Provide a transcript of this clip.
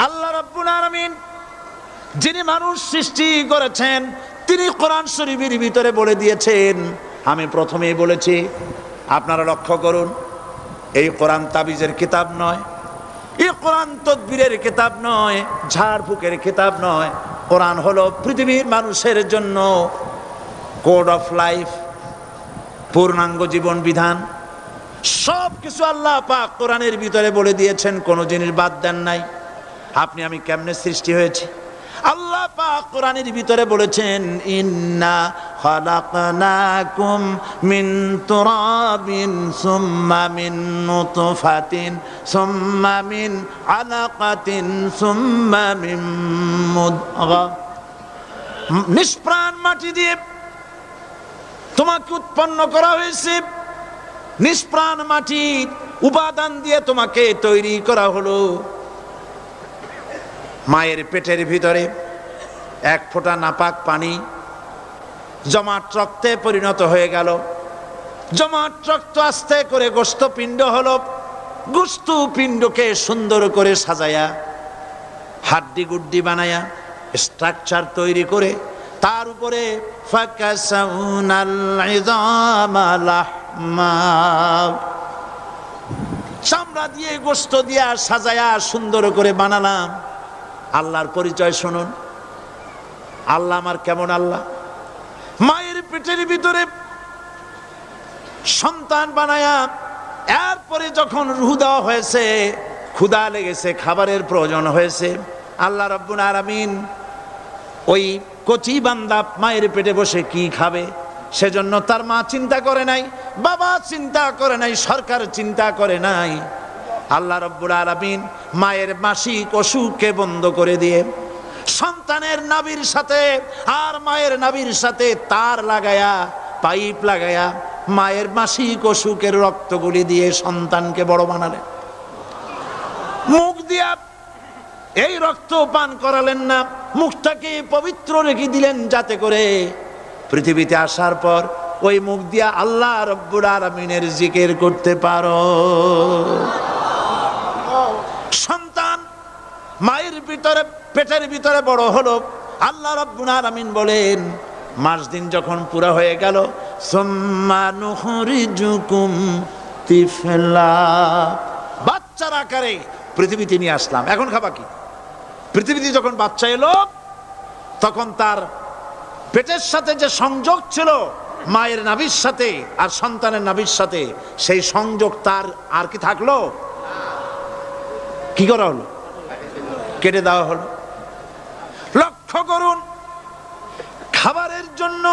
আল্লাহ রাব্বুল আলামিন যিনি মানুষ সৃষ্টি করেছেন তিনি কোরআন শরীফের ভিতরে বলে দিয়েছেন। আমি প্রথমেই বলেছি, আপনারা লক্ষ্য করুন, এই কোরআন তাবিজের কিতাব নয়, এই কোরআন তদবিরের কিতাব নয়, ঝাড়ফুঁকের কিতাব নয়। কোরআন হলো পৃথিবীর মানুষের জন্য কোড অফ লাইফ, পূর্ণাঙ্গ জীবন বিধান। সব কিছু আল্লাহ পাক কোরআনের ভিতরে বলে দিয়েছেন, কোনো জিনিস বাদ দেন নাই। আপনি আমি কেমনে সৃষ্টি হয়েছি আল্লাহ পাক কোরআনের ভিতরে বলেছেন, ইন্না খালাকনাকুম মিন তুরাবিন সুম্মা মিন নুতফাতিন সুম্মা মিন আলাকাতিন সুম্মা মিন মুদগা। নিষ্প্রাণ মাটি দিয়ে তোমাকে উৎপন্ন করা হয়েছে, নিষ্প্রাণ মাটির উপাদান দিয়ে তোমাকে তৈরি করা হলো। মায়ের পেটের ভিতরে এক ফোঁটা নাপাক পানি জমাট রক্তে পরিণত হয়ে গেল, জমাট রক্ত আস্তে করে গোশতপিণ্ড হলো, গোশতপিণ্ডকে সুন্দর করে সাজায়া হাড্ডি গুড্ডি বানায়া স্ট্রাকচার তৈরি করে তার উপরে ফাকাসাউনাল ইযামা লাহমা, চামড়া দিয়ে গোশত দিয়া সাজায়া সুন্দর করে বানালাম। আল্লাহর পরিচয় শুনুন, আল্লাহ আমার কেমন আল্লাহ। মায়ের পেটের ভিতরে সন্তান বানায়া এরপরে যখন রূহ দেওয়া হয়েছে, ক্ষুধা লেগেছে, খাবারের প্রয়োজন হয়েছে, আল্লাহ রাব্বুল আলামিন ওই কচি বান্দা মায়ের পেটে বসে কি খাবে সেজন্য তার মা চিন্তা করে নাই, বাবা চিন্তা করে নাই, সরকার চিন্তা করে নাই। আল্লাহ রাব্বুল আলামিন মায়ের মাসিক অসুখকে বন্ধ করে দিয়ে সন্তানের নাভির সাথে আর মায়ের নাভির সাথে তার লাগায়া, পাইপ লাগায়া মায়ের মাসিক অসুখের রক্তগুলি দিয়ে সন্তানকে বড় বানালেন। মুখ দিয়া এই রক্ত পান করালেন না, মুখটাকে পবিত্র রেখে দিলেন যাতে করে পৃথিবীতে আসার পর ওই মুখ দিয়া আল্লাহ রাব্বুল আলামিনের জিকির করতে পারো। সন্তান মায়ের ভিতরে পেটের ভিতরে বড় হলো, আল্লাহ রাব্বুল আলামিন বলেন মাস দিন যখন পুরা হয়ে গেল, সুম্মা নুখরিজুকুম তিফলা, বাচ্চার আকারে পৃথিবীতে নিয়ে আসলাম। এখন খাবা কি? পৃথিবীতে যখন বাচ্চা এলো তখন তার পেটের সাথে যে সংযোগ ছিল মায়ের নাভির সাথে আর সন্তানের নাভির সাথে, সেই সংযোগ তার আর কি থাকলো? কি করা হলো? কেটে দেওয়া হলো। লক্ষ্য করুন, খাবারের জন্য